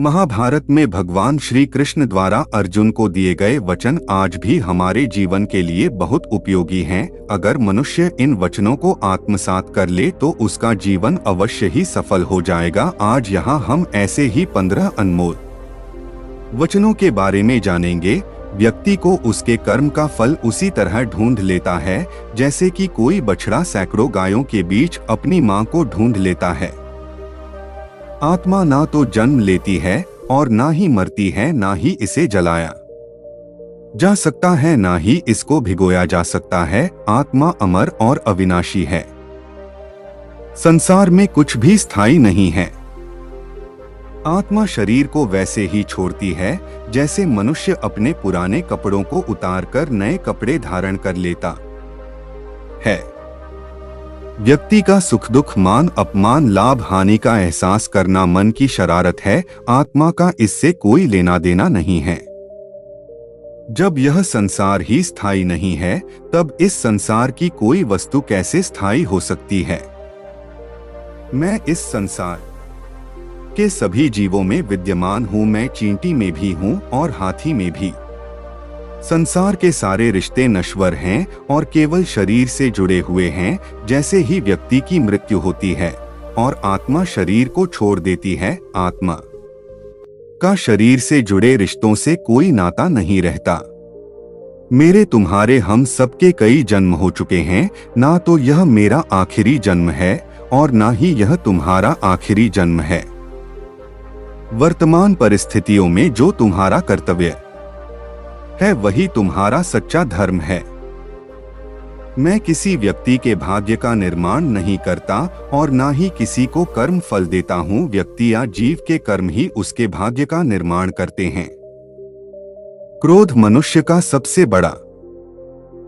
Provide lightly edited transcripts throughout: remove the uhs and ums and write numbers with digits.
महाभारत में भगवान श्री कृष्ण द्वारा अर्जुन को दिए गए वचन आज भी हमारे जीवन के लिए बहुत उपयोगी हैं। अगर मनुष्य इन वचनों को आत्मसात कर ले तो उसका जीवन अवश्य ही सफल हो जाएगा। आज यहाँ हम ऐसे ही 15 अनमोल वचनों के बारे में जानेंगे। व्यक्ति को उसके कर्म का फल उसी तरह ढूंढ लेता है जैसे कि कोई बछड़ा सैकड़ों गायों के बीच अपनी मां को ढूंढ लेता है। आत्मा ना तो जन्म लेती है और ना ही मरती है, ना ही इसे जलाया जा सकता है, ना ही इसको भिगोया जा सकता है। आत्मा अमर और अविनाशी है। संसार में कुछ भी स्थायी नहीं है। आत्मा शरीर को वैसे ही छोड़ती है जैसे मनुष्य अपने पुराने कपड़ों को उतारकर नए कपड़े धारण कर लेता है। व्यक्ति का सुख दुख, मान अपमान, लाभ हानि का एहसास करना मन की शरारत है। आत्मा का इससे कोई लेना देना नहीं है। जब यह संसार ही स्थायी नहीं है तब इस संसार की कोई वस्तु कैसे स्थायी हो सकती है। मैं इस संसार के सभी जीवों में विद्यमान हूँ। मैं चींटी में भी हूँ और हाथी में भी। संसार के सारे रिश्ते नश्वर हैं और केवल शरीर से जुड़े हुए हैं। जैसे ही व्यक्ति की मृत्यु होती है और आत्मा शरीर को छोड़ देती है, आत्मा का शरीर से जुड़े रिश्तों से कोई नाता नहीं रहता। मेरे तुम्हारे हम सबके कई जन्म हो चुके हैं। ना तो यह मेरा आखिरी जन्म है और ना ही यह तुम्हारा आखिरी जन्म है। वर्तमान परिस्थितियों में जो तुम्हारा कर्तव्य है वही तुम्हारा सच्चा धर्म है। मैं किसी व्यक्ति के भाग्य का निर्माण नहीं करता और ना ही किसी को कर्म फल देता हूँ। व्यक्ति या जीव के कर्म ही उसके भाग्य का निर्माण करते हैं। क्रोध मनुष्य का सबसे बड़ा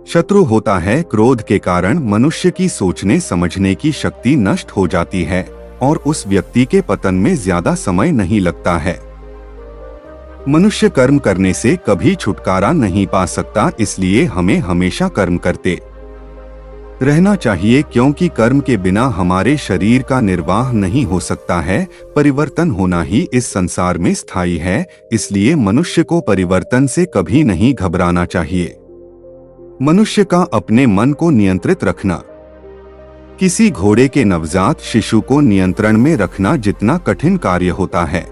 शत्रु होता है। क्रोध के कारण मनुष्य की सोचने समझने की शक्ति नष्ट हो जाती है और उस व्यक्ति के पतन में ज्यादा समय नहीं लगता है। मनुष्य कर्म करने से कभी छुटकारा नहीं पा सकता, इसलिए हमें हमेशा कर्म करते रहना चाहिए, क्योंकि कर्म के बिना हमारे शरीर का निर्वाह नहीं हो सकता है। परिवर्तन होना ही इस संसार में स्थायी है, इसलिए मनुष्य को परिवर्तन से कभी नहीं घबराना चाहिए। मनुष्य का अपने मन को नियंत्रित रखना किसी घोड़े के नवजात शिशु को नियंत्रण में रखना जितना कठिन कार्य होता है।